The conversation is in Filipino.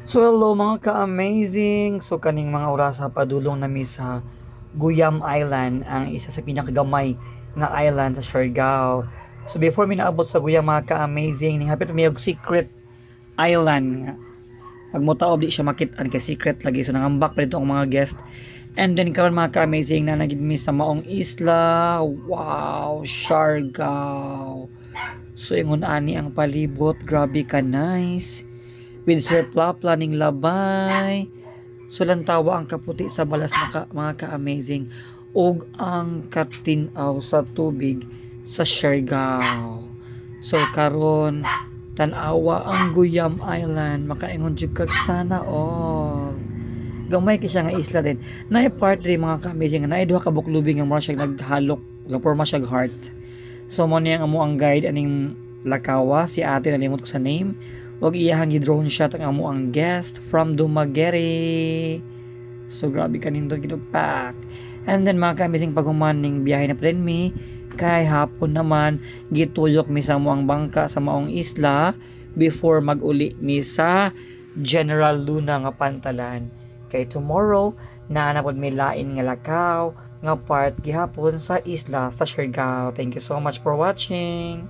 So hello mga ka-amazing! So kaning mga oras sa padulong nami sa Guyam Island, ang isa sa pinakagamay nga island sa Siargao. So before mi naabot sa Guyam mga ka-amazing, nihapit mi og secret island nga. Pag mo taob di siya makit-an kay secret lagi, so nangambak pa dito ang mga guest. And then karon mga ka-amazing na nagid mi sa maong isla. Wow, Siargao! So ingon ani ang palibot, grabe ka nice with Sir Plapla ning labay. So lantawa ang kaputi sa balas mga ka-amazing ug ang katinaw sa tubig sa Siargao. So karon tan-awa ang Guyam Island, makaingon jud kag sana all. Gamay kay siya nga isla din. Naay part rin mga ka-amazing, naay duha ka buklubing nga mura siya naghalok, nga porma siya heart. So mo niya nga mo ang guide aning Lakawa, si ate nalimot ko sa name. Og iyahang gi-drone shot ang amo ang guest from Dumaguete. So grabe kanindot pack. And then mga ka-amazing paghumaning biyahe na plan mi kay hapon naman gituyok mi sa moang bangka sa maong isla before mag-uli mi sa General Luna nga Pantalan. Kay tomorrow na pod mi lain nga lakaw nga part gihapon sa isla sa Siargao. Thank you so much for watching.